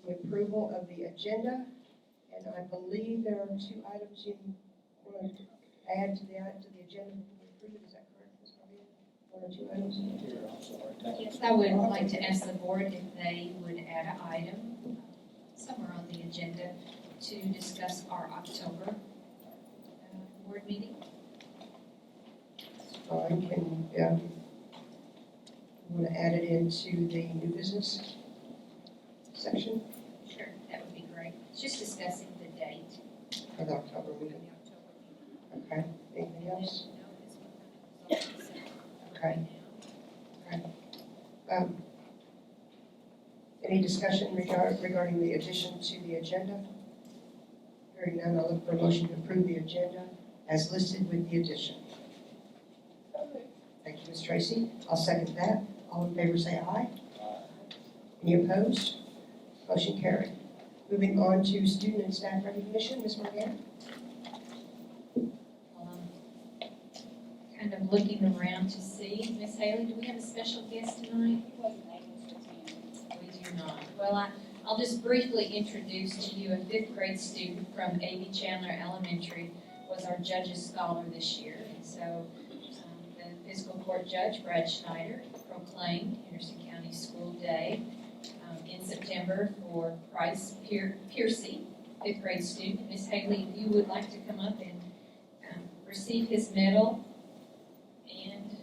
the approval of the agenda. And I believe there are 2 items you want to add to the agenda before we approve it. Is that correct, Ms. Maria? 1 or 2 items? Yes, I would like to ask the board if they would add an item somewhere on the agenda to discuss our October board meeting. Fine. Can you want to add it into the new business section Sure, that would be great. It's just discussing the date for the October for the meeting? October meeting. Okay. Anything else? Okay. Any discussion regarding the addition to the agenda? Hearing none, I'll look for a motion to approve the agenda as listed with the addition. Thank you, Ms. Tracy. I'll second that. All in favor say aye. Any opposed? Motion carried. Moving on to student and staff recognition, Ms. Morgan. Kind of looking around to see. Miss Haley, do we have a special guest tonight? We do not. Well, I'll just briefly introduce to you a 5th grade student from A.B. Chandler Elementary was our Judges Scholar this year. And so the Fiscal Court Judge, Brad Schneider, proclaimed Henderson County School Day in September for Price Piercy, 5th grade student. Miss Haley, if you would like to come up and receive his medal and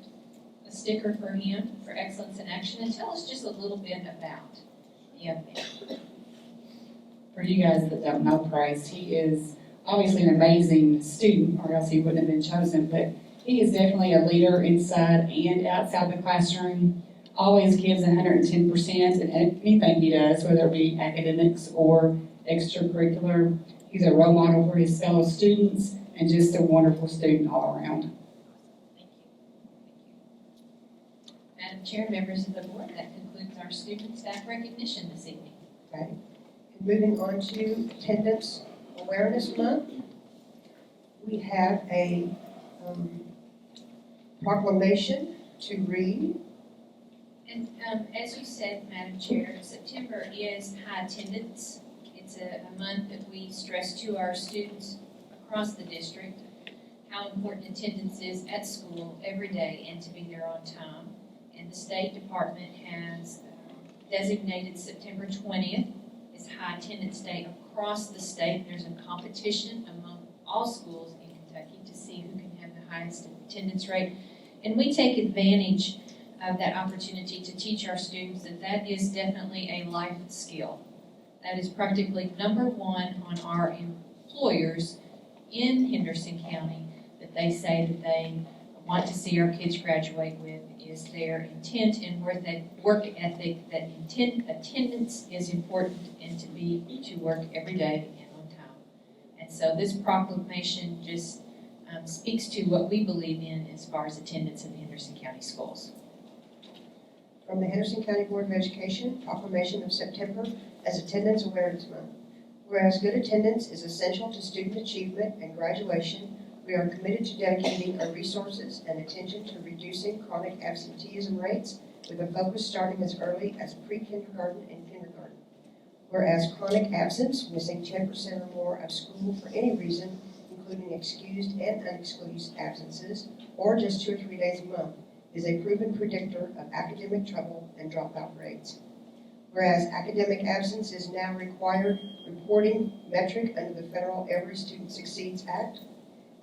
a sticker for him for excellence in action, and tell us just a little bit about the young man. For you guys that don't know Price, he is obviously an amazing student, or else he wouldn't have been chosen, but he is definitely a leader inside and outside the classroom. Always gives 110% in anything he does, whether it be academics or extracurricular. He's a role model for his fellow students and just a wonderful student all around. Thank you. Madam Chair, members of the board, that concludes our student staff recognition this evening. Okay. And moving on to Attendance Awareness Month, we have a proclamation to read. And as you said, Madam Chair, September is high attendance. It's a month that we stress to our students across the district how important attendance is at school every day and to be there on time. And the State Department has designated September 20th as High Attendance Day across the state. There's a competition among all schools in Kentucky to see who can have the highest attendance rate. And we take advantage of that opportunity to teach our students that that is definitely a life skill. That is practically number 1 on our employers in Henderson County that they say that they want to see our kids graduate with is their intent and work ethic, that attendance is important and to work every day and on time. And so this proclamation just speaks to what we believe in as far as attendance in the Henderson County schools. From the Henderson County Board of Education, proclamation of September as Attendance Awareness Month. Whereas good attendance is essential to student achievement and graduation, we are committed to dedicating our resources and attention to reducing chronic absenteeism rates with a focus starting as early as pre-kindergarten and kindergarten. Whereas chronic absence, missing 10% or more of school for any reason, including excused and unexcused absences, or just 2 or 3 days a month, is a proven predictor of academic trouble and dropout rates. Whereas academic absence is now required reporting metric under the federal Every Student Succeeds Act,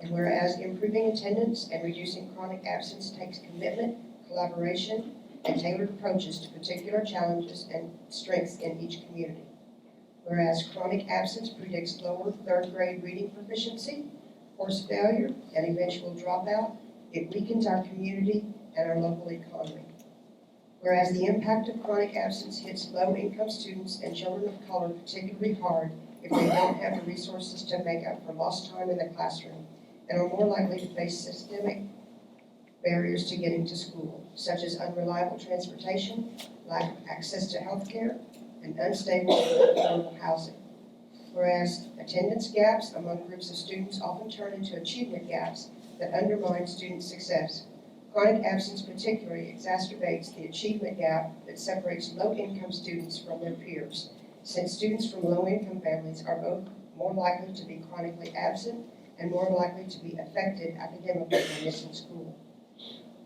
and whereas improving attendance and reducing chronic absence takes commitment, collaboration, and tailored approaches to particular challenges and strengths in each community. Whereas chronic absence predicts lower 3rd grade reading proficiency, course failure, and eventual dropout, it weakens our community and our local economy. Whereas the impact of chronic absence hits low-income students and children of color particularly hard if they don't have the resources to make up for lost time in the classroom and are more likely to face systemic barriers to getting to school, such as unreliable transportation, lack of access to health care, and unstable and affordable housing. Whereas attendance gaps among groups of students often turn into achievement gaps that undermine student success. Chronic absence particularly exacerbates the achievement gap that separates low-income students from their peers since students from low-income families are both more likely to be chronically absent and more likely to be affected academically when missing school.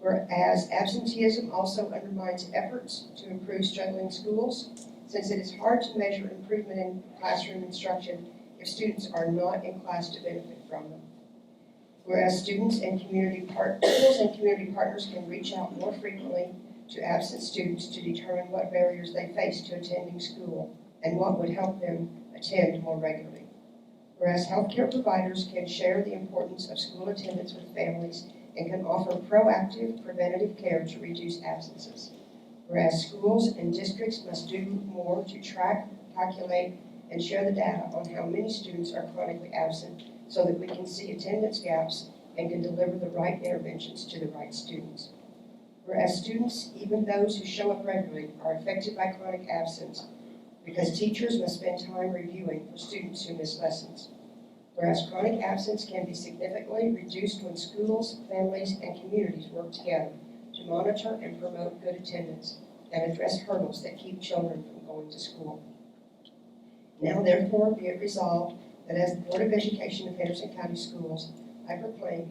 Whereas absenteeism also undermines efforts to improve struggling schools, since it is hard to measure improvement in classroom instruction if students are not in class to benefit from them. Whereas schools and community partners can reach out more frequently to absent students to determine what barriers they face to attending school and what would help them attend more regularly. Whereas healthcare providers can share the importance of school attendance with families and can offer proactive preventative care to reduce absences. Whereas schools and districts must do more to track, calculate, and share the data on how many students are chronically absent so that we can see attendance gaps and can deliver the right interventions to the right students. Whereas students, even those who show up regularly, are affected by chronic absence because teachers must spend time reviewing for students who miss lessons. Whereas chronic absence can be significantly reduced when schools, families, and communities work together to monitor and promote good attendance and address hurdles that keep children from going to school. Now therefore be it resolved that as the Board of Education of Henderson County Schools, I proclaim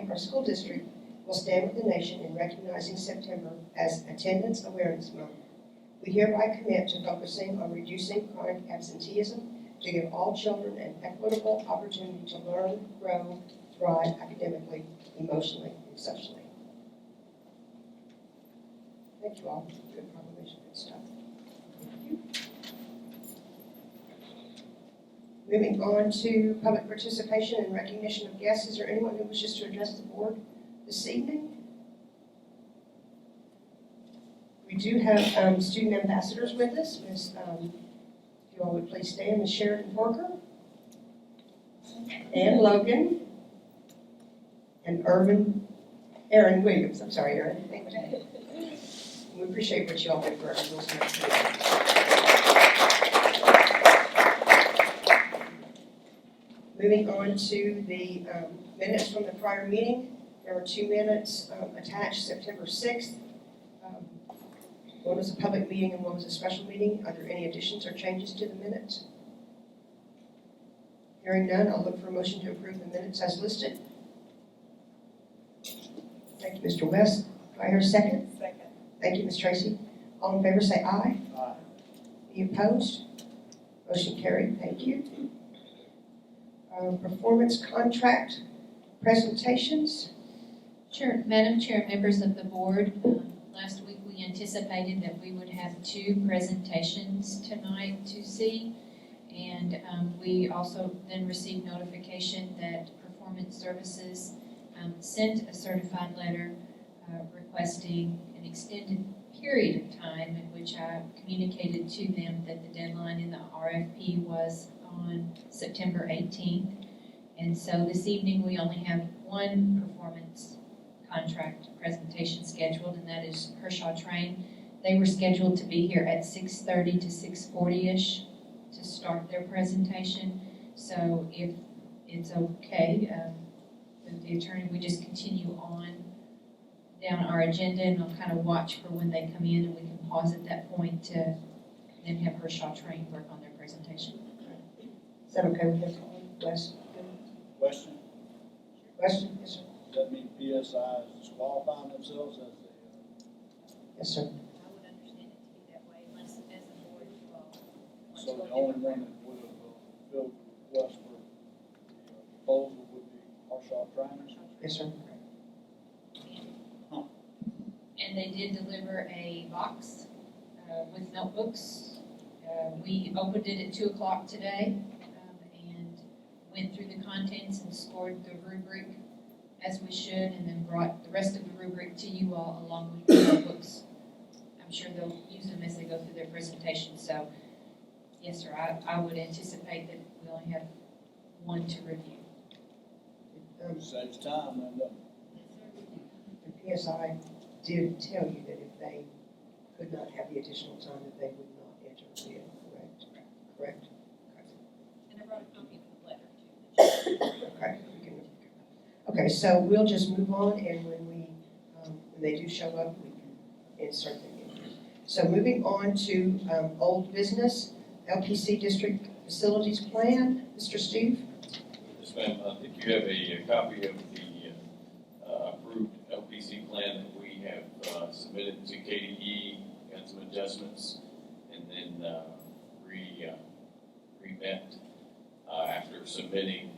our school district will stand with the nation in recognizing September as Attendance Awareness Month. We hereby commit to focusing on reducing chronic absenteeism to give all children an equitable opportunity to learn, grow, thrive academically, emotionally, and socially. Thank you all. Good proclamation, good stuff. Thank you. Moving on to public participation and recognition of guests. Is there anyone who wishes to address the board this evening? We do have student ambassadors with us. Ms. If you all would please stand, Ms. Sheridan Porker, and Logan, and Aaron Williams. I'm sorry, Aaron. Thank you. We appreciate what you all do for our schools. Moving on to the minutes from the prior meeting. There were 2 minutes attached September 6th. One was a public meeting and one was a special meeting. Are there any additions or changes to the minutes? Hearing none, I'll look for a motion to approve the minutes as listed. Thank you, Mr. West. Do I hear a second? Second. Thank you, Ms. Tracy. All in favor say aye. Aye. Any opposed? Motion carried. Thank you. Performance contract presentations. Sure, Madam Chair, members of the board, last week we anticipated that we would have 2 presentations tonight to see, and we also then received notification that Performance Services sent a certified letter requesting an extended period of time in which I communicated to them that the deadline in the RFP was on September 18th. And so this evening we only have 1 performance contract presentation scheduled, and that is Kershaw Train. They were scheduled to be here at 6:30 to 6:40-ish to start their presentation. So if it's okay, with the attorney, we just continue on down our agenda, and I'll kind of watch for when they come in, and we can pause at that point to then have Kershaw Train work on their presentation. Is that okay with everyone? Wes? Question, Question? Yes, sir. does that mean PSI is disqualifying themselves as the, Yes, sir. I would understand it to be that way unless as a board you all want so to the only one that would have filled the request for the proposal would be Kershaw Trainers? Yes, sir. And they did deliver a box with notebooks. We opened it at 2 o'clock today and went through the contents and scored the rubric as we should, and then brought the rest of the rubric to you all along with the notebooks. I'm sure they'll use them as they go through their presentation. So, yes, sir, I would anticipate that we only have 1 to review. Saves time, and The PSI did tell you that if they could not have the additional time, that they would not enter the bid, correct? Correct? And I brought a copy of the letter too. Okay. Okay, so we'll just move on, and when they do show up, we can insert them in here. So moving on to old business, LPC District Facilities Plan, Mr. Steve? Yes, ma'am. I think you have a copy of the approved LPC plan that we have submitted to KDE, got some adjustments, and then re-met after submitting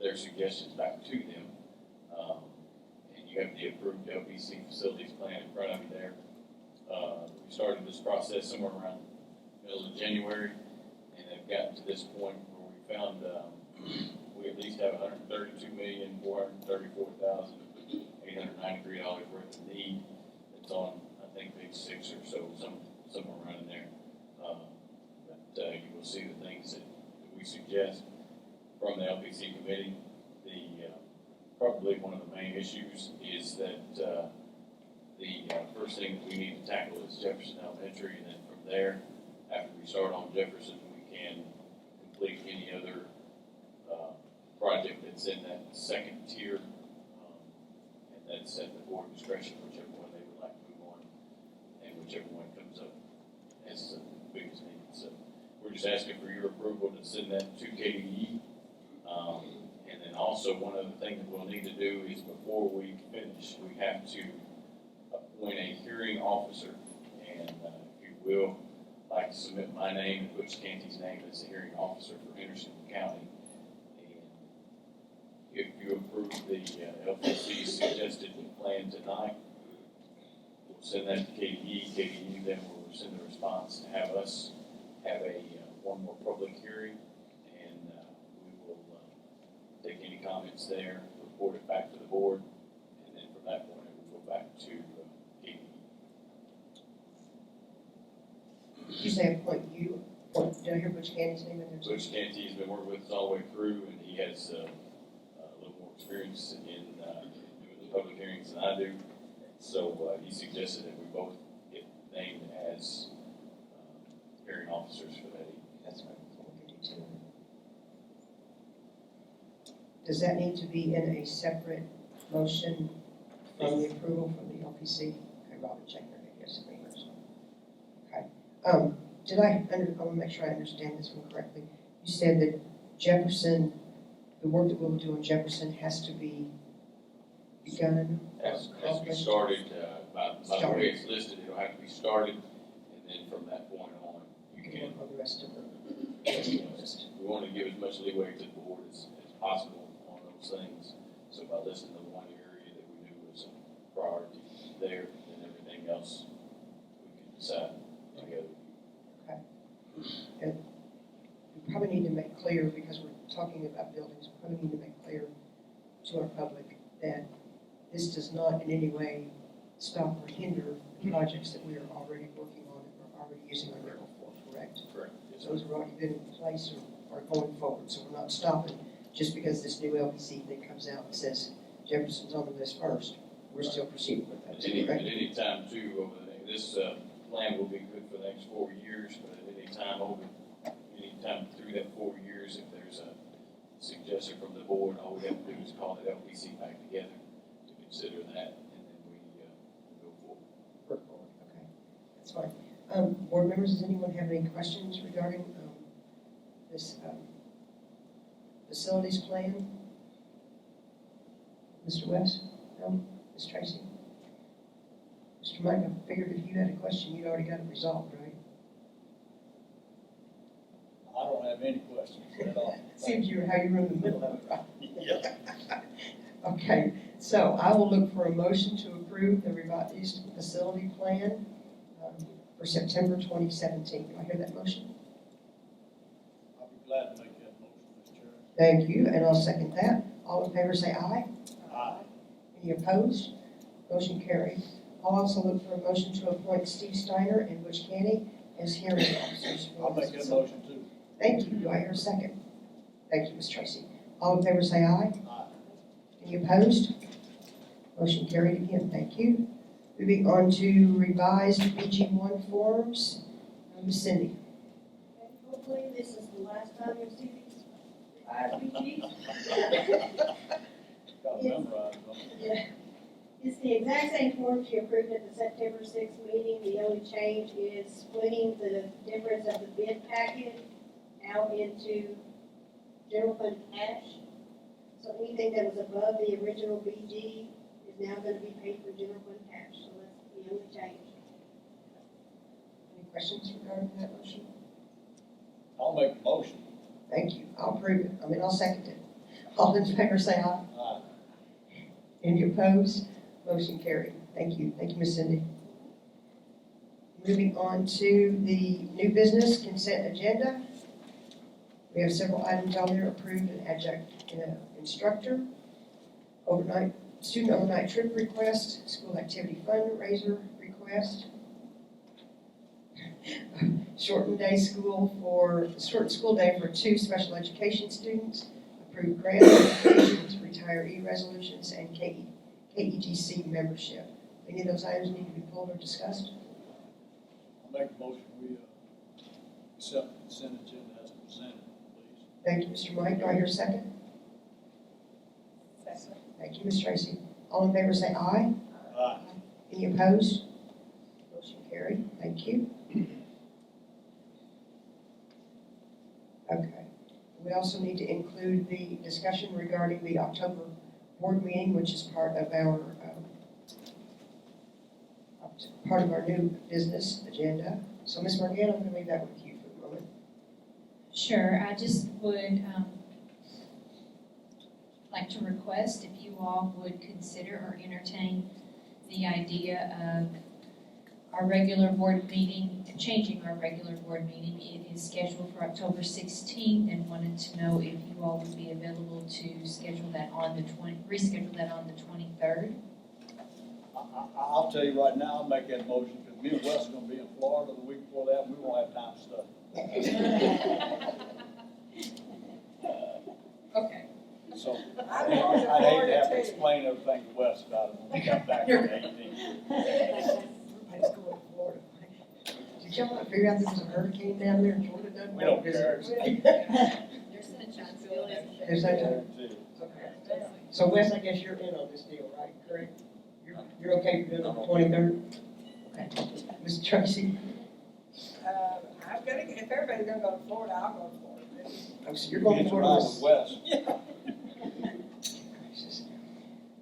their suggestions back to them. And you have the approved LPC facilities plan in front of you there. We started this process somewhere around middle of January, and have gotten to this point where we found we at least have $132,434,893 worth of need. It's on, I think, page 6 or so, somewhere around in there. But you will see the things that we suggest from the LPC committee. Probably one of the main issues is that the first thing that we need to tackle is Jefferson Elementary, and then from there, after we start on Jefferson, we can complete any other project that's in that second tier, and that's at the board discretion, whichever one they would like to move on, and whichever one comes up as the biggest need. So we're just asking for your approval to send that to KDE. And then also, one other thing that we'll need to do is before we finish, we have to appoint a hearing officer, and if you will, I'd like to submit my name and Butch Canty's name as the hearing officer for Henderson County. And if you approve the LPC suggested plan tonight, we'll send that to KDE. KDE then will send a response to have us have a one more public hearing, and we will take any comments there, report it back to the board, and then from that point, it will go back to KDE. Did you say appoint you? Did I hear Butch Canty's name in there? Butch Canty has been working with us all the way through, and he has a little more experience in doing the public hearings than I do. So he suggested that we both get named as hearing officers for that evening. That's what I'm looking to. Does that need to be in a separate motion from the approval from the LPC? Okay, Robert Checker, I guess, it means. Okay. I want to make sure I understand this one correctly. You said that Jefferson, the work that we'll do on Jefferson has to be begun? Has to be started, by the way it's listed, it'll have to be started, and then from that point on, you You can. can work on the rest of the list. We want to give as much leeway to the board as possible on those things. So by listing the one area that we knew was a priority there, then everything else we can decide together. And we probably need to make clear, because we're talking about buildings, we probably need to make clear to our public that this does not in any way stop or hinder the projects that we are already working on and we're already using our level for, correct? Correct. Yes, sir. Those have already been in place or are going forward, so we're not stopping just because this new LPC thing comes out and says Jefferson's on the list first. We're still proceeding with that, At any right? time too, over this plan will be good for the next 4 years, but at any time through that 4 years, if there's a suggestion from the board, all we have to do is call the LPC back together to consider that, and then we go forward. Work forward, okay, that's fine. Board members, does anyone have any questions regarding this facilities plan? Mr. West? No? Ms. Tracy? Mr. Mike, I figured if you had a question, you'd already got it resolved, right? I don't have any questions at all. Seems how you were in the middle of it, right? Yeah. Okay, so I will look for a motion to approve the revised facility plan for September 2017. Do I hear that motion? I'll be glad to make that motion, Mr. Chair. Thank you, and I'll second that. All in favor say aye. Aye. Any opposed? Motion carried. I'll also look for a motion to appoint Steve Steiner and Butch Canty as hearing officers. for I'll this make that facility. motion too. Thank you. Do I hear a second? Thank you, Ms. Tracy. All in favor say aye. Aye. Any opposed? Motion carried again. Thank you. Moving on to revised BG1 forms. Ms. Cindy. Hopefully, this is the last time you'll see these RPGs. Got to memorize them. Yeah. It's the exact same form she approved at the September sixth meeting. The only change is splitting the difference of the bid packet out into general fund cash. So anything that was above the original BG is now gonna be paid for general fund cash, so that's the only change. Any questions regarding that motion? I'll make the motion. Thank you. I'll approve it. I'll second it. All in favor, say aye. Aye. Any opposed? Motion carried. Thank you. Thank you, Ms. Cindy. Moving on to the new business consent agenda. We have several items on there. Approved an adjunct instructor, student overnight trip request, school activity fundraiser request, shortened school day for 2 special education students, approved grant applications, retiree resolutions, and KEGC membership. Any of those items need to be pulled or discussed? I'll make the motion, we, accept the consent agenda as presented, please. Thank you, Mr. Mike. Do I hear a second? Second. Thank you, Ms. Tracy. All in favor say aye. Aye. Any opposed? Motion carried. Thank you. Okay. We also need to include the discussion regarding the October board meeting, which is part of our new business agenda. So, Ms. Morgan, I'm going to leave that with you for a moment. Sure, I just would like to request if you all would consider or entertain the idea of our regular board meeting, changing our regular board meeting. It is scheduled for October 16th and wanted to know if you all would be available to schedule that on reschedule that on the 23rd. I'll tell you right now, I'll make that motion, because me and Wes are gonna be in Florida the week before that, and we won't have time to study. Okay. So, I'd hate to have to explain everything to Wes about it when we come back on the 18th. Everybody's going to Florida. Did y'all not figure out there was a hurricane down there in Florida? Doesn't We don't want care. visitors? There's sunshine still there. There's that. Guarantee. Okay. So Wes, I guess you're in on this deal, right? Correct? You're okay with doing it on the 23rd? Okay. Ms. Tracy? I'm gonna, if everybody's gonna go to Florida, I'll go to Florida. Oh, so you're going to It's Florida around with with Wes.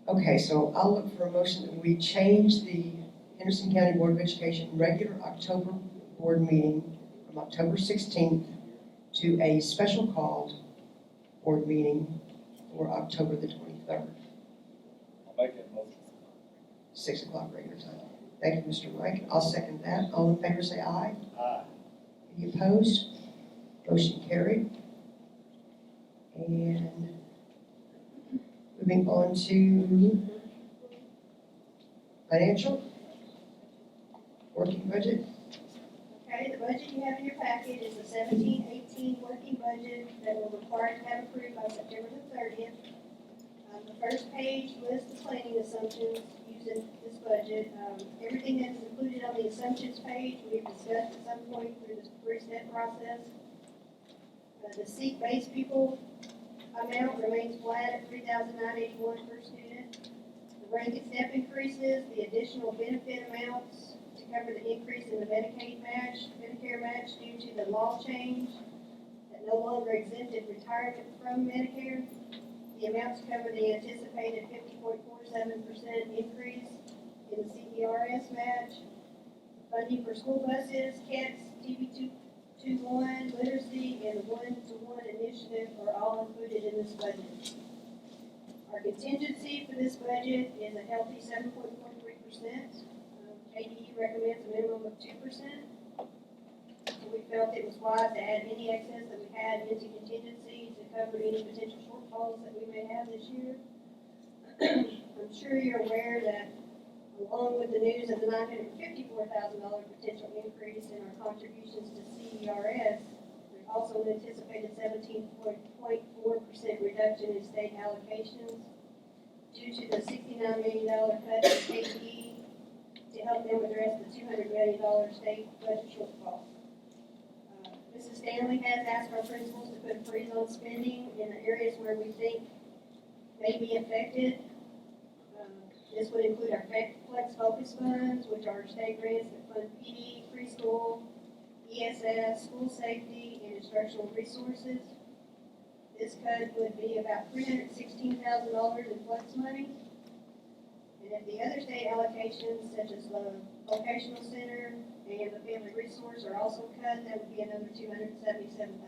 Okay, so I'll look for a motion that we change the Henderson County Board of Education regular October board meeting from October 16th to a special called board meeting for October the 23rd, I'll make that motion. 6 o'clock regular time. Thank you, Mr. Mike. I'll second that. All in favor say aye. Aye. Any opposed? Motion carried. And moving on to financial, working budget. Okay, the budget you have in your packet is a 17-18 working budget that we're required to have approved by September the 30th. The first page lists the planning assumptions used in this budget. Everything that is included on the assumptions page, we've discussed at some point through this 3-step process. The seat-based pupil amount remains flat at $3,981 per student. The rank and step increases, the additional benefit amounts to cover the increase in the Medicare match due to the law change that no longer exempted retirement from Medicare. The amounts cover the anticipated 50.47% increase in the CERS match. Funding for school buses, CATS, TB21, literacy, and the one-to-one initiative are all included in this budget. Our contingency for this budget is a healthy 7.43%. KDE recommends a minimum of 2%. So we felt it was wise to add any excess that we had into contingency to cover any potential shortfalls that we may have this year. I'm sure you're aware that along with the news of the $954,000 potential increase in our contributions to CERS, there's also an anticipated 17.4% reduction in state allocations due to the $69 million cut to KDE to help them address the $200 million state budget shortfall. Mrs. Stanley has asked our principals to put a freeze on spending in the areas where we think may be affected. This would include our flex focus funds, which are state grants that fund PD, preschool, ESS, school safety, and instructional resources. This cut would be about $316,000 in flex money. And if the other state allocations, such as the vocational center and the family resource are also cut, that would be another $277,000.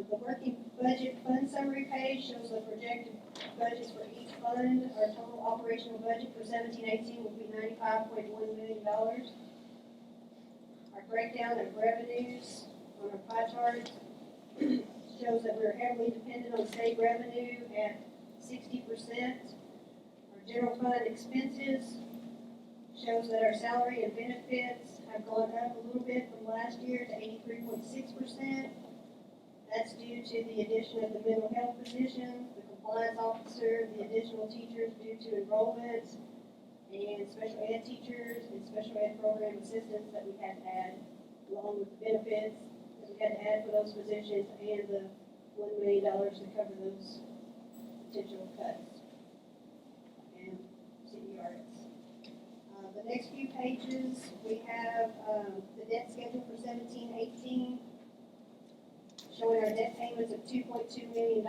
The working budget fund summary page shows the projected budgets for each fund. Our total operational budget for 17-18 will be $95.1 million. Our breakdown of revenues on our pie chart shows that we're heavily dependent on state revenue at 60%. Our general fund expenses shows that our salary and benefits have gone up a little bit from last year to 83.6%. That's due to the addition of the mental health position, the compliance officer, the additional teachers due to enrollments, and special ed teachers and special ed program assistants that we had to add, along with the benefits that we had to add for those positions, and the $1 million to cover those potential cuts and CERS. The next few pages, we have the debt schedule for 17-18, showing our debt payments of $2.2 million.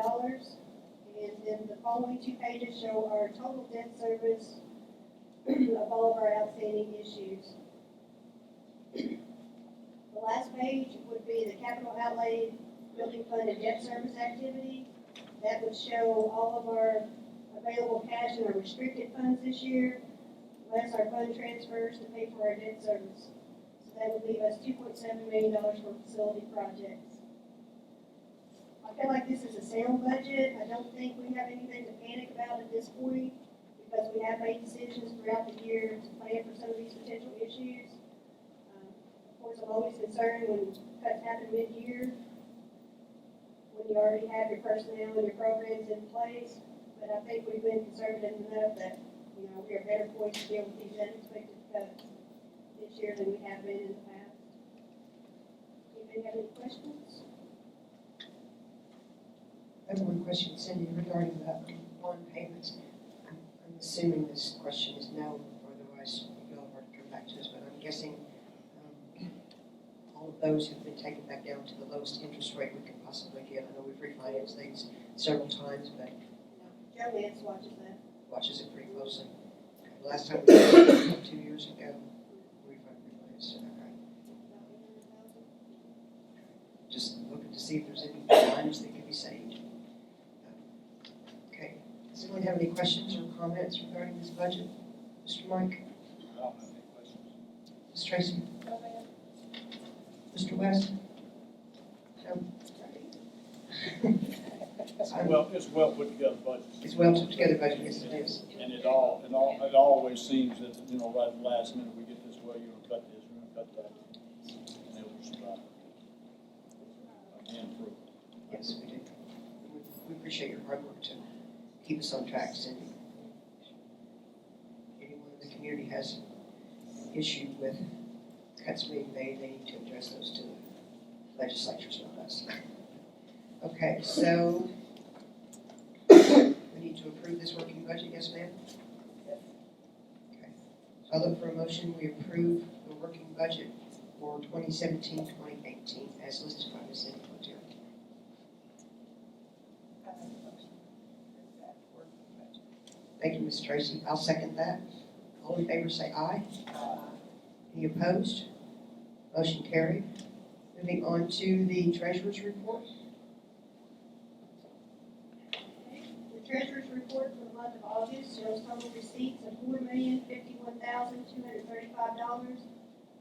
And then the following two pages show our total debt service of all of our outstanding issues. The last page would be the capital outlay, building fund, and debt service activity. That would show all of our available cash in our restricted funds this year, less our fund transfers to pay for our debt service. So that would leave us $2.7 million for facility projects. I feel like this is a sound budget. I don't think we have anything to panic about at this point, because we have made decisions throughout the year to plan for some of these potential issues. Of course, I'm always concerned when cuts happen mid-year, when you already have your personnel and your programs in place. But I think we've been conservative enough that, we are better poised to deal with these unexpected cuts this year than we have been in the past. Anybody have any questions? I have one question, Cindy, regarding the bond payments. I'm assuming this question is no, otherwise you'll have to come back to us, but I'm guessing all of those have been taken back down to the lowest interest rate we could possibly get. I know we've refinanced these several times, but Joe Nance watches that. watches it pretty closely. Okay, the last time we did it 2 years ago, we refinanced it, okay. Just looking to see if there's any dimes that could be saved. Okay, does anyone have any questions or comments regarding this budget? Mr. Mike? I don't have any questions. Ms. Tracy? Mr. West? No? Well, it's well put together budget. It's well put together budget, yes it is. And it always seems that, right at the last minute, we get this, well, you're gonna cut this, you're gonna cut that. And it was, and through. Yes, we do. We appreciate your hard work to keep us on track, Cindy. Anyone in the community has an issue with cuts being made, they need to address those to the legislatures, not us. Okay, so we need to approve this working budget, yes, ma'am? Okay. So I look for a motion, we approve the working budget for 2017-2018 as listed by Ms. Cindy Cloutier. Thank you, Ms. Tracy. I'll second that. All in favor say aye. Any opposed? Motion carried. Moving on to the treasurer's report. The treasurer's report for the month of August shows total receipts of $4,051,235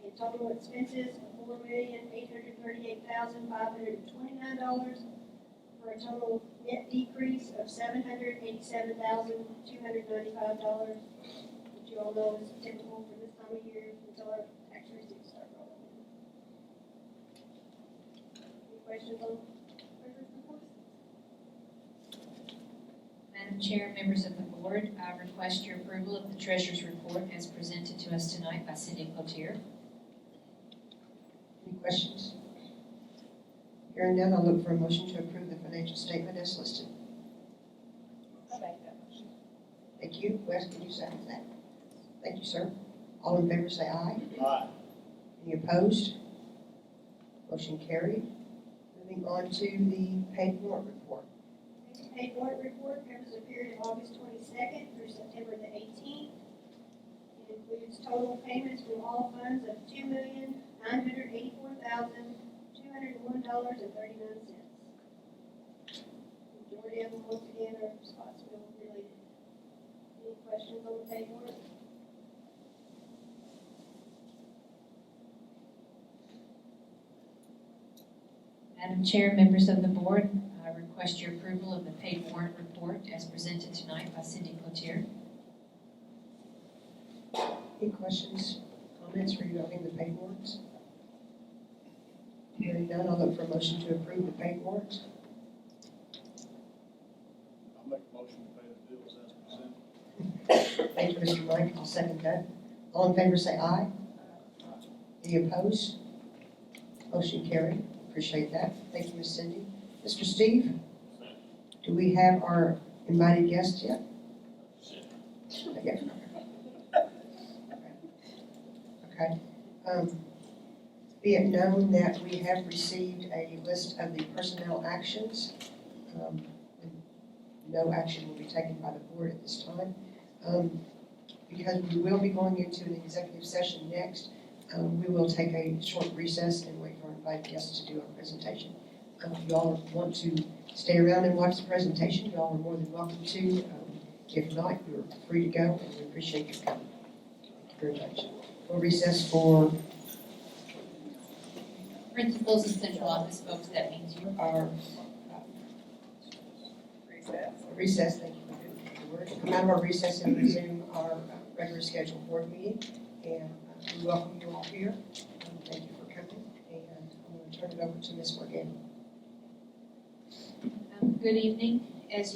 and total expenses of $4,838,529 for a total net decrease of $787,295, which you all know is typical for this time of year until our tax receipts start rolling in. Any questions on treasurer's report? Madam Chair, members of the board, I request your approval of the treasurer's report as presented to us tonight by Cindy Cloutier. Any questions? Hearing none, I'll look for a motion to approve the financial statement as listed. I make that motion. Thank you. Wes, can you second that? Thank you, sir. All in favor say aye. Aye. Any opposed? Motion carried. Moving on to the paid warrant report. The paid warrant report covers the period of August 22nd through September the 18th. It includes total payments from all funds of $2,984,201.39. Majority of them, once again, are spots bill related. Any questions on the paid warrant? Madam Chair, members of the board, I request your approval of the paid warrant report as presented tonight by Cindy Cloutier. Any questions, comments regarding the paid warrants? Hearing none, I'll look for a motion to approve the paid warrants. I'll make a motion to pay the bills as presented. Thank you, Mr. Mike. I'll second that. All in favor say aye. Any opposed? Motion carried. Appreciate that. Thank you, Ms. Cindy. Mr. Steve, do we have our invited guests yet? Yes. Okay. Be it known that we have received a list of the personnel actions. No action will be taken by the board at this time. Because we will be going into an executive session next, we will take a short recess and wait for our invited guests to do our presentation. If you all want to stay around and watch the presentation, you all are more than welcome to. If not, you're free to go, and we appreciate your coming. Thank you very much. We'll recess for Principals and central office folks, that means you. our recess. Thank you for the word. Come out of our recess and resume our regular scheduled board meeting. And we welcome you all here. Thank you for coming. And I'm going to turn it over to Ms. Morgan. Good evening. As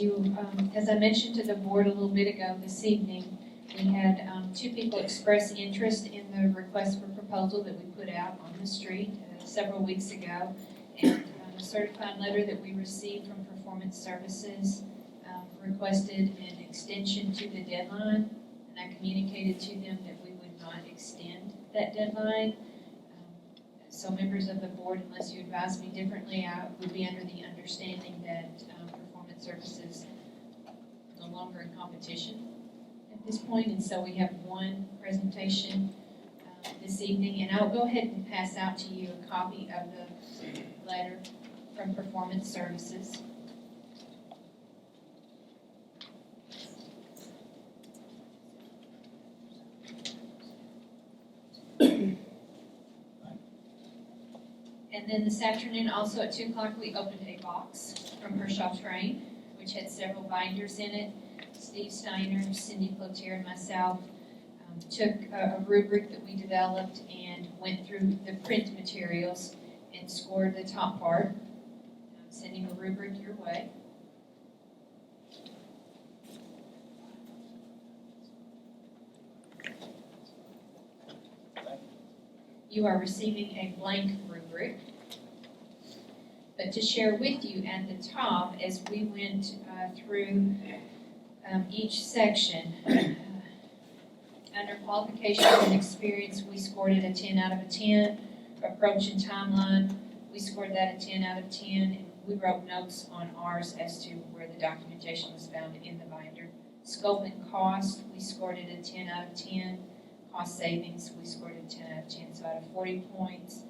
I mentioned to the board a little bit ago this evening, we had two people express interest in the request for proposal that we put out on the street several weeks ago. And a certified letter that we received from Performance Services requested an extension to the deadline. And I communicated to them that we would not extend that deadline. So members of the board, unless you advise me differently, I would be under the understanding that Performance Services no longer in competition at this point, and so we have one presentation this evening, and I'll go ahead and pass out to you a copy of the letter from Performance Services. And then this afternoon, also at 2 o'clock, we opened a box from Hershaw Train, which had several binders in it. Steve Steiner, Cindy Cloutier, and myself took a rubric that we developed and went through the print materials and scored the top part. I'm sending a rubric your way. You are receiving a blank rubric. But to share with you at the top, as we went through each section, under qualifications and experience, we scored it a 10 out of a 10. Approach and timeline, we scored that a 10 out of 10. And we wrote notes on ours as to where the documentation was found in the binder. Scope and cost, we scored it a 10 out of 10. Cost savings, we scored it a 10 out of 10. So out of 40 points,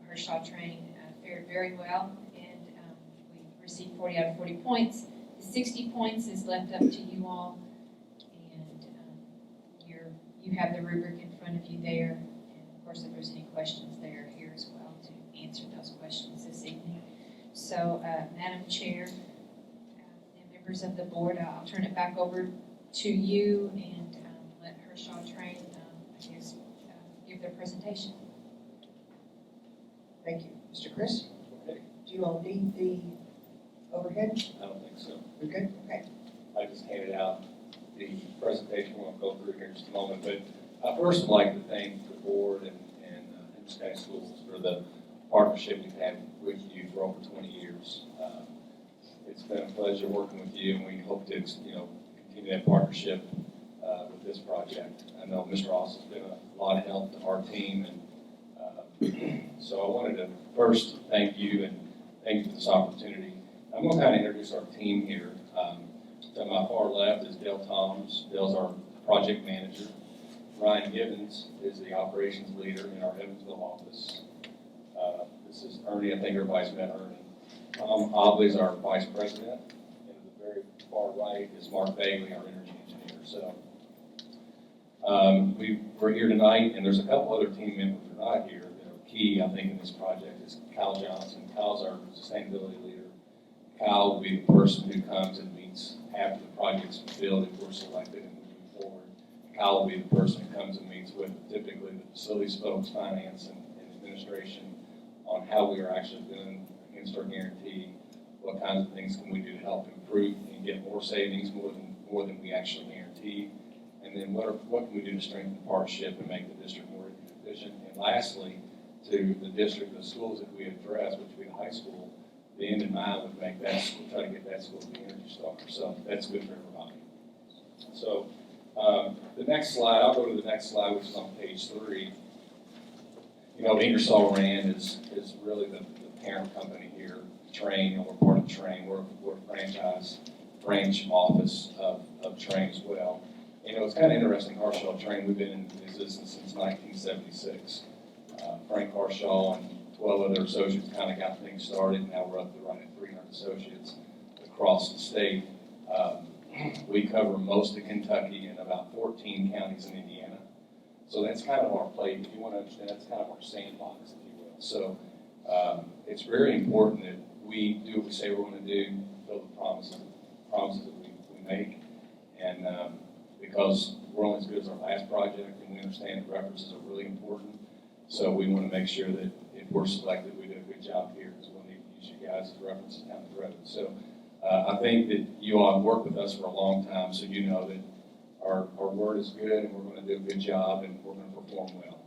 Hershaw Train fared very well, and we received 40 out of 40 points. The 60 points is left up to you all, and you have the rubric in front of you there. And of course, if there's any questions, they're here as well to answer those questions this evening. So, Madam Chair and members of the board, I'll turn it back over to you and let Hershaw Train, give their presentation. Thank you. Mr. Chris, Okay, do you all need the overhead? I don't think so. We're good? Okay. I just handed out the presentation we'll go through here in just a moment, but I first would like to thank the board and Henderson County Schools for the partnership we've had with you for over 20 years. It's been a pleasure working with you, and we hope to, continue continue that partnership with this project. I know Mr. Ross has been a lot of help to our team, and so I wanted to first thank you and thank you for this opportunity. I'm going to kind of introduce our team here. To my far left is Dale Toms. Dale's our project manager. Ryan Gibbons is the operations leader in our Evansville office. This is Ernie. I think everybody's met Ernie. Tom Obley is our vice president. And at the very far right is Mark Bailey, our energy engineer. So we're here tonight, and there's a couple other team members who are not here that are key, I think, in this project. Is Kyle Johnson. Kyle's our sustainability leader. Kyle will be the person who comes and meets after the project's fulfilled if we're selected and moving forward. Kyle will be the person who comes and meets with typically the facilities folks, finance, and administration on how we are actually doing against our guarantee, what kinds of things can we do to help improve and get more savings, more than we actually guarantee, and then what can we do to strengthen the partnership and make the district more efficient. And lastly, to the district, the schools that we address, which would be the high school, the end in mind would make that school, try to get that school to be Energy Star. So that's good for everybody. So the next slide, I'll go to the next slide, which is on page 3. You know, Ingersoll Rand is really the parent company here. Train, and we're part of Train. We're a franchise branch office of Train as well. You know, it's kind of interesting, Harshaw Train, we've been in existence since 1976. Frank Harshaw and 12 other associates kind of got things started. Now we're up to right at 300 associates across the state. We cover most of Kentucky and about 14 counties in Indiana. So that's kind of our plate. If you want to understand, that's kind of our sandbox, if you will. So it's very important that we do what we say we're going to do, fulfill the promises that we make. And because we're only as good as our last project, and we understand that references are really important. So we want to make sure that if we're selected, we do a good job here, because we'll need to use you guys as references down the road. So I think that you all have worked with us for a long time, so you know that our word is good, and we're going to do a good job, and we're going to perform well.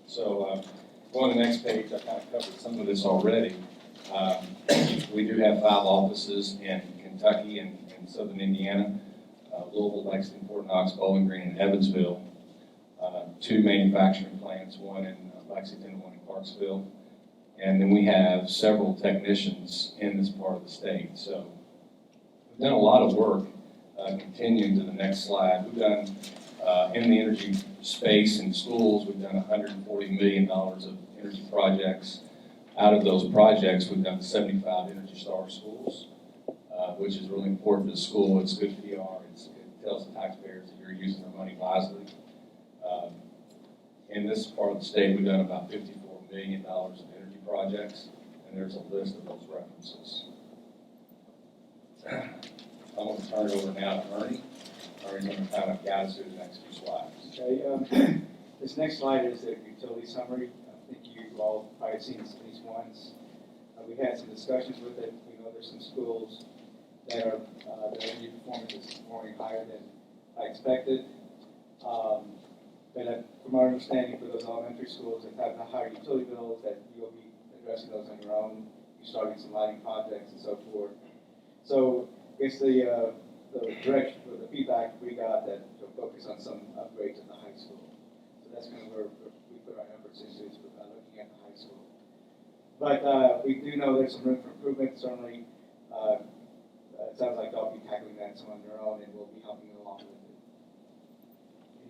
So going to the next page, I kind of covered some of this already. We do have 5 offices in Kentucky and southern Indiana, Louisville, Lexington, Fort Knox, Bowling Green, and Evansville. 2 manufacturing plants, one in Lexington, one in Clarksville. And then we have several technicians in this part of the state. So we've done a lot of work. Continuing to the next slide, we've done, in the energy space in schools, we've done $140 million of energy projects. Out of those projects, we've done 75 Energy Star schools, which is really important to the school. It's good PR. It tells the taxpayers that you're using their money wisely. In this part of the state, we've done about $54 million of energy projects, and there's a list of those references. I'm going to turn it over now to Ernie. Ernie's going to kind of guide us through the next few slides. Okay, this next slide is the utility summary. I think you've all probably seen this at least once. We had some discussions with it. We know there's some schools that are, their energy performance is performing higher than I expected. But from our understanding for those elementary schools that have higher utility bills, that you'll be addressing those on your own. You're starting some lighting projects and so forth. So I guess the direction or the feedback we got that to focus on some upgrades at the high school. So that's kind of where we put our efforts into, is looking at the high school. But we do know there's some room for improvement. Certainly, it sounds like they'll be tackling that some on their own, and we'll be helping along with it.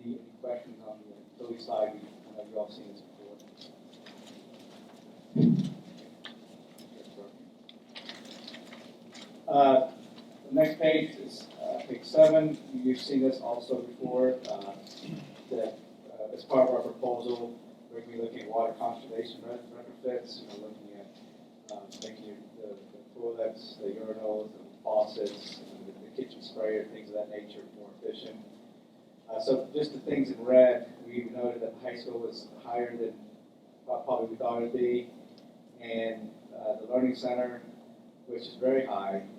Any questions on the utility side? I know you've all seen this before. The next page is page 7. You've seen this also before. That as part of our proposal, we're going to be looking at water conservation retrofits. Looking at making the toilets, the urinals, the faucets, the kitchen sprayer, things of that nature more efficient. So just the things in red, we noted that the high school was higher than what probably we thought it would be, and the learning center, which is very high, and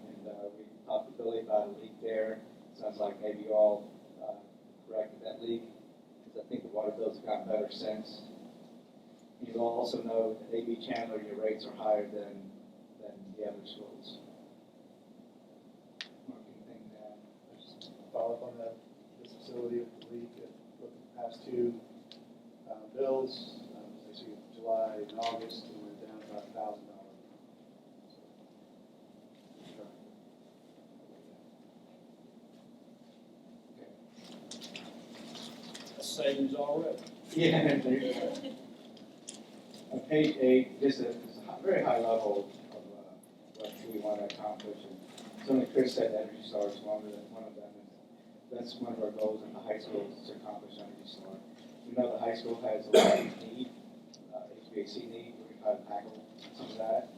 we talked to Billy about a leak there. Sounds like maybe you all corrected that leak, because I think the water bills have gotten better since. You'll also know that AB Chandler, your rates are higher than the other schools. Mark, anything to add? facility of the league, look at the past two bills, basically July and August, and we're down about $1,000. That's savings already. Yeah, there you go. On page 8, just a very high level of what we want to accomplish. And certainly Chris said Energy Star is one of them. That's one of our goals in the high school is to accomplish Energy Star. We know the high school has a lot of need, HVAC need. We're going to try to tackle some of that,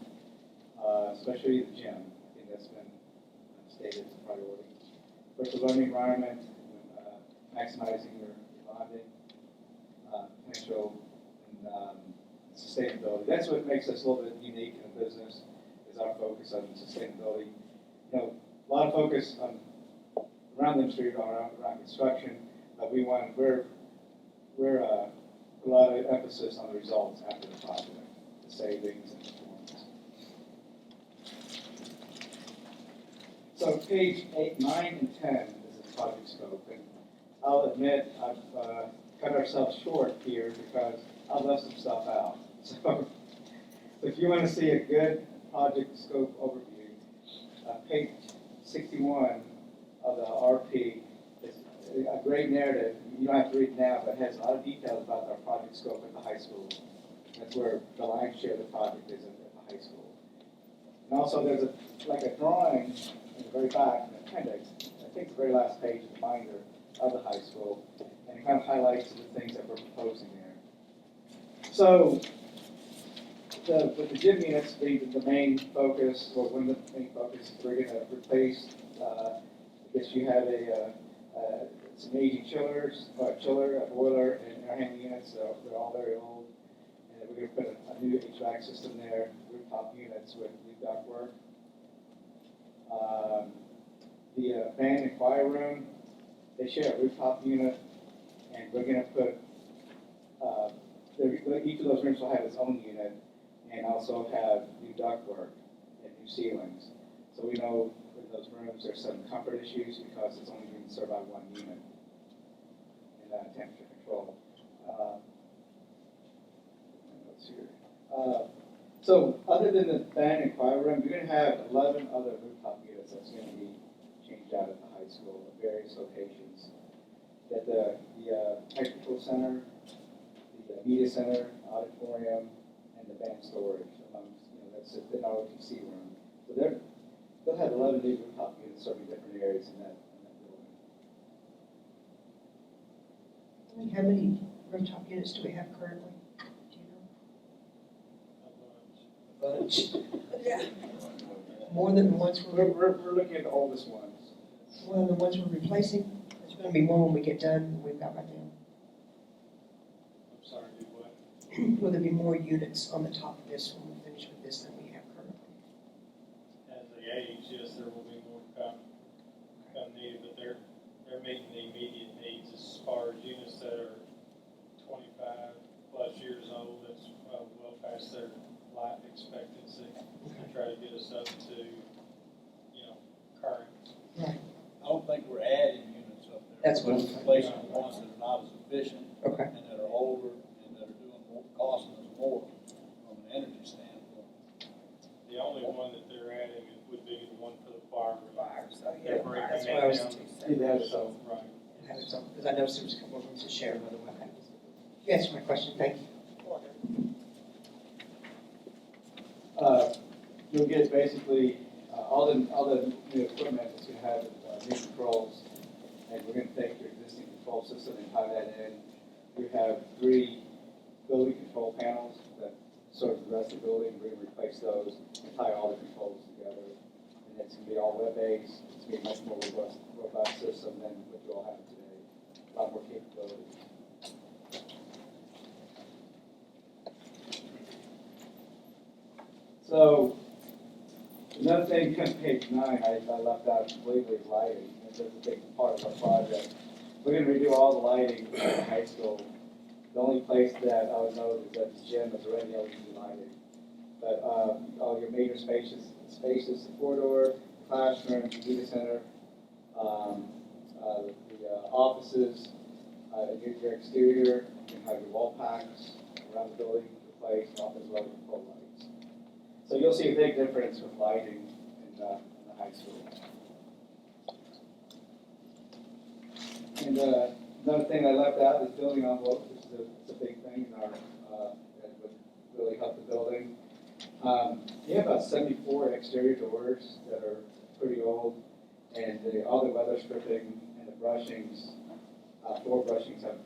especially the gym. I think that's been stated as a priority. But the learning environment, maximizing your bonding, potential, and sustainability. That's what makes us a little bit unique in the business, is our focus on sustainability. You know, a lot of focus on around the industry, around construction, but we're a lot of emphasis on the results after the project, the savings and performance. So page 8, 9, and 10 is the project scope, and I'll admit I've cut ourselves short here because I left some stuff out. So if you want to see a good project scope overview, page 61 of the RP is a great narrative. You don't have to read it now, but it has a lot of details about our project scope at the high school. That's where the lion's share of the project is at the high school. And also there's a drawing in the very back, an appendix, I think the very last page of the binder of the high school, and it kind of highlights the things that we're proposing there. So with the gym units being the main focus, or one of the main focuses, we're going to replace, I guess you have some aging chillers, a boiler, and air handling units. So they're all very old. And then we're going to put a new HVAC system there, rooftop units with new ductwork. The band and choir room, they share a rooftop unit, and we're going to put, each of those rooms will have its own unit, and also have new ductwork and new ceilings. So we know in those rooms there's some comfort issues because it's only being served by one unit in temperature control. Let's see here. So other than the band and choir room, we're going to have 11 other rooftop units that's going to be changed out at the high school at various locations. That the high control center, the media center, auditorium, and the band storage amongst, that's in our OTC room. So they'll have 11 new rooftop units serving different areas in that building. How many rooftop units do we have currently? Do you know? A bunch. Yeah. More than the ones we're, We're looking at the oldest ones. more than the ones we're replacing? There's going to be more when we get done than we've got right now. I'm sorry, do what? Will there be more units on the top of this when we finish with this than we have currently? As they age, yes, there will be more come needed, but they're meeting the immediate needs as far as units that are 25 plus years old. That's well past their life expectancy. And try to get us up to, current. Right. I don't think we're adding units up there. That's what I'm We're saying. replacing the ones that are not as efficient Okay. and that are older and that are doing more, costing us more from an energy standpoint. The only one that they're adding would be the one for the choir room. Fire, so They're yeah, breaking that's that what I was down. too. Yeah, so Right. Have its own, because I know there's a couple of rooms that share another one. You answered my question, thank you. you'll get basically all the new equipment that's going to have new controls, and we're going to take your existing control system and tie that in. We have 3 building control panels that serve the rest of the building. We're going to replace those and tie all the controls together. And it's going to be all web-based. It's going to be a much more robust system than what you all have today. A lot more capability. So another thing on page 9 I left out completely is lighting. That's a big part of our project. We're going to redo all the lighting at the high school. The only place that I would note is that the gym is already LED lighting. But all your major spaces, the corridor, classroom, media center, the offices, your exterior, you can have your wall packs around the building replaced, as well as your pole lights. So you'll see a big difference with lighting in the high school. And another thing I left out is building envelopes. This is a big thing in our, that would really help the building. You have about 74 exterior doors that are pretty old, and all the weather stripping and the brushings, floor brushings have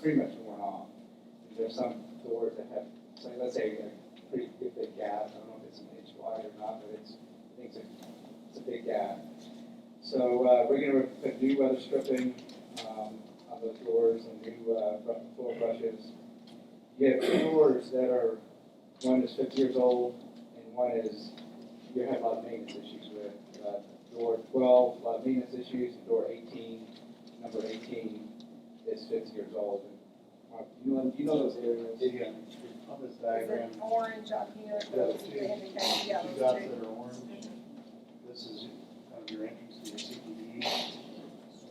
pretty much worn off. And there's some doors that have, so let's say, a pretty big gap. I don't know if it's an inch wide or not, but I think it's a big gap. So we're going to put new weather stripping on those doors and new floor brushes. You have two doors that are, one is 50 years old, and one is, you have a lot of maintenance issues with. Door 12, a lot of maintenance issues, and door 18, number 18 is 50 years old. And, you know those areas? Yeah, on this diagram, Is it orange up here? Yeah, Those are handicapped, yeah, two those dots two. that are orange, this is kind of your entrance to your CPE.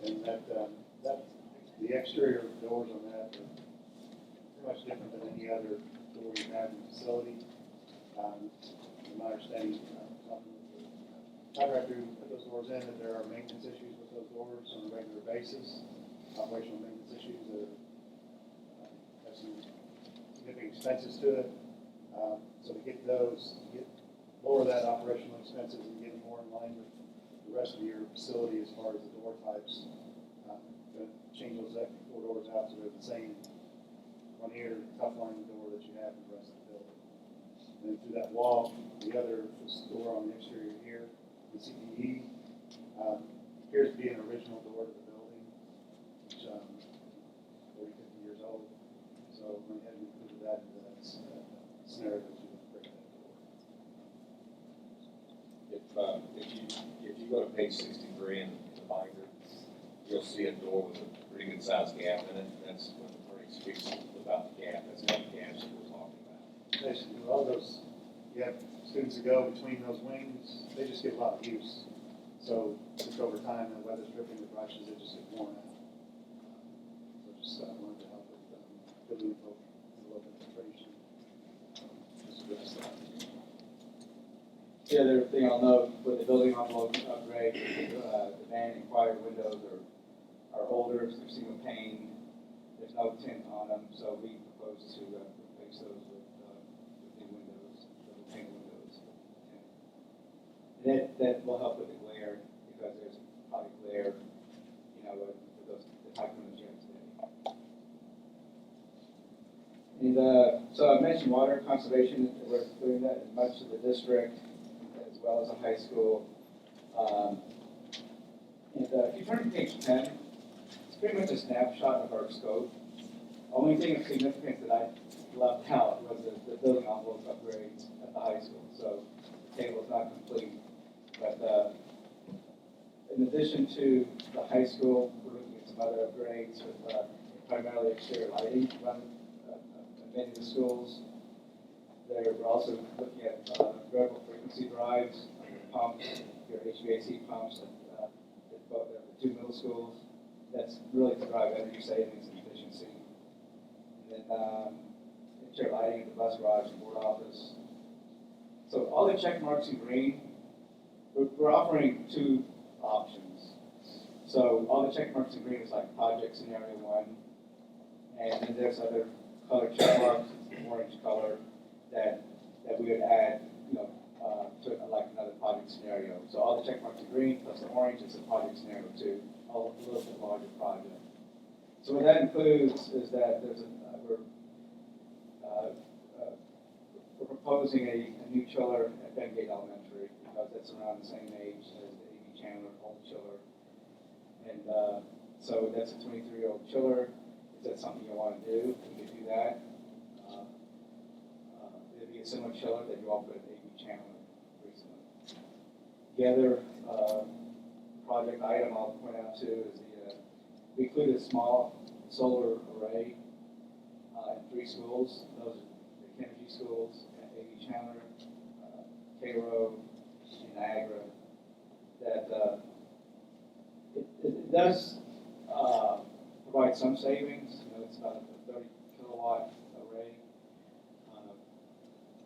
And that, the exterior doors on that are pretty much different than any other door you have in the facility. From my understanding, contractor who put those doors in, that there are maintenance issues with those doors on a regular basis, operational maintenance issues that have some significant expenses to it. So to get those, lower that operational expenses and get more in line with the rest of your facility as far as the door types. Change those four doors out so they're the same one here, tough line door that you have in the rest of the building. And then through that wall, the other door on the exterior here, the CPE, appears to be an original door to the building, which 40, 50 years old. So went ahead and included that in the scenario that you would break that door. If you go to page 63 in the binder, you'll see a door with a pretty good sized gap in it. That's when the Bernie speaks about the gap. That's the gaps that we're talking about. Basically, a lot of those, you have students that go between those wings, they just get a lot of use. So just over time, the weather stripping, the brushes, they just get worn out. So just wanted to help with building envelope filtration. Just address that. The other thing I'll note with the building envelope upgrade, the van and choir windows are older, they're single pane, there's no tint on them, so we propose to replace those with new windows, double pane windows. And that will help with the glare, because there's probably glare, with the type of windows you have today. And so I mentioned water conservation, we're doing that in much of the district, as well as a high school. If you turn to page 10, it's pretty much a snapshot of our scope. Only thing of significance that I left out was the building envelope upgrades at the high school. So the table is not complete. But in addition to the high school, we're looking at some other upgrades with primarily exterior lighting around many of the schools. We're also looking at variable frequency drives, pumps, your HVAC pumps at both the two middle schools. That's really to drive energy savings and efficiency. And then interior lighting at the bus garage and board office. So all the check marks in green, we're offering two options. So all the check marks in green is like project scenario 1. And then there's other color check marks, orange color, that we would add, to like another project scenario. So all the check marks are green plus the orange is a project scenario 2, a little bit larger project. So what that includes is that we're proposing a new chiller at Bengate Elementary, because that's around the same age as the A.B. Chandler old chiller. And so that's a 23-year-old chiller. Is that something you want to do? We could do that. It'd be a similar chiller that you offered at A.B. Chandler recently. The other project item I'll point out too is we included a small solar array in 3 schools. Those are the Kennedy schools at A.B. Chandler, Cairo, and Niagara. That it does provide some savings. You know, it's about a 30 kilowatt array.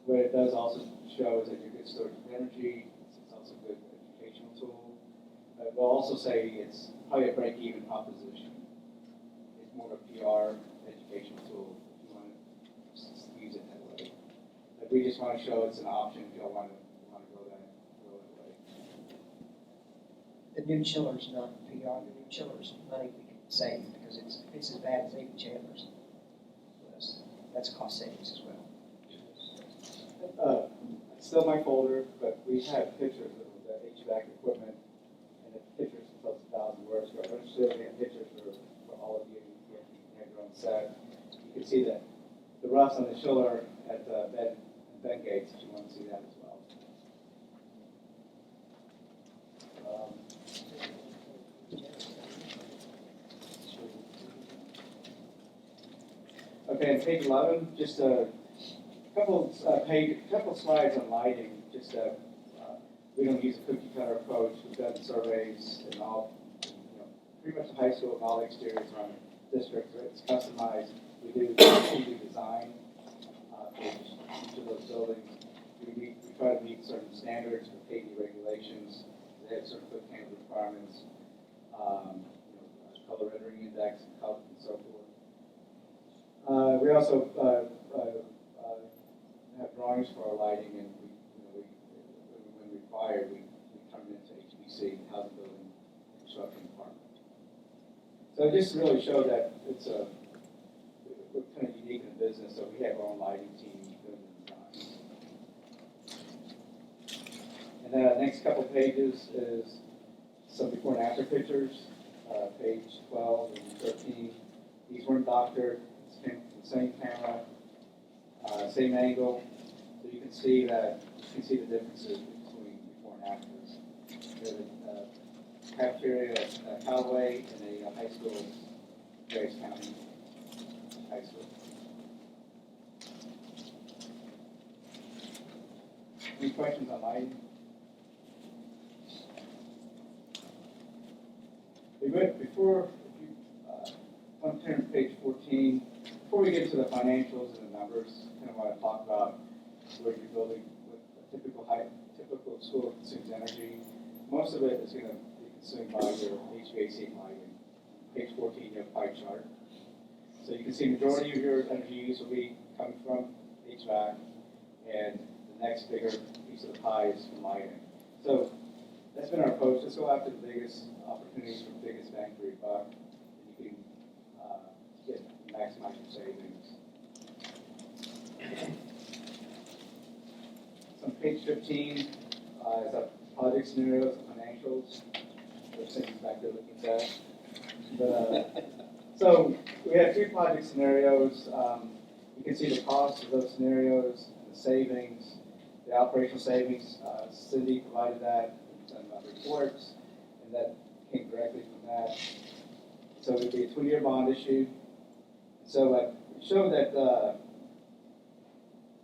What it does also show is that you're good storage of energy. It's also a good educational tool. We'll also say it's probably a break-even proposition. It's more of a PR educational tool if you want to use it that way. But we just want to show it's an option if you don't want to go that way. The new chiller's not PR, the new chiller's money we can save because it's as bad as even Chandler's. That's cost savings as well. It's still my folder, but we have pictures of the HVAC equipment, and the pictures are close to 1,000 words. So I'm sure we have pictures for all of you. You have your own set. You can see that the rust on the chiller at bed gates, if you want to see that as well. Okay, on page 11, just a couple slides on lighting. Just we don't use a cookie cutter approach. We've done surveys and all, pretty much the high school and all the exteriors around the district. It's customized. We do design for each of those buildings. We try to meet certain standards for KD regulations. They have certain foot candle requirements, color rendering index, and color and so forth. We also have drawings for our lighting, and when required, we turn it into HBC, Housing Building Construction Department. So it just really showed that we're kind of unique in the business, so we have our own lighting team doing the design. And then the next couple pages is some before and after pictures, page 12 and 13. These weren't doctored. It's came from the same camera, same angle, so you can see the differences between before and afters. There's a cafeteria at Callaway and a high school, Grace County High School. Any questions on lighting? Before, if you want to turn to page 14, before we get to the financials and the numbers, kind of want to talk about where you're building with a typical school consumes energy. Most of it is going to be consumed by your HVAC lighting. Page 14, you have a pie chart. So you can see the majority of your energy use will be coming from HVAC, and the next bigger piece of the pie is from lighting. So that's been our approach. Let's go after the biggest opportunities for the biggest bang for your buck, and you can maximize your savings. So on page 15 is our project scenarios and financials. There's things back there looking at. So we have two project scenarios. You can see the cost of those scenarios, and the savings, the operational savings. Cindy provided that in some reports, and that came directly from that. So it would be a 20-year bond issue. So it showed that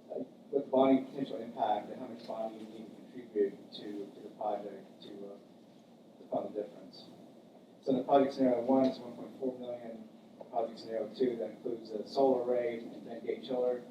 with the bonding potential impact and how much bonding you need to contribute to the project to fund the difference. So in the project scenario 1 is $1.4 million. Project scenario 2 that includes a solar array and vent gate chiller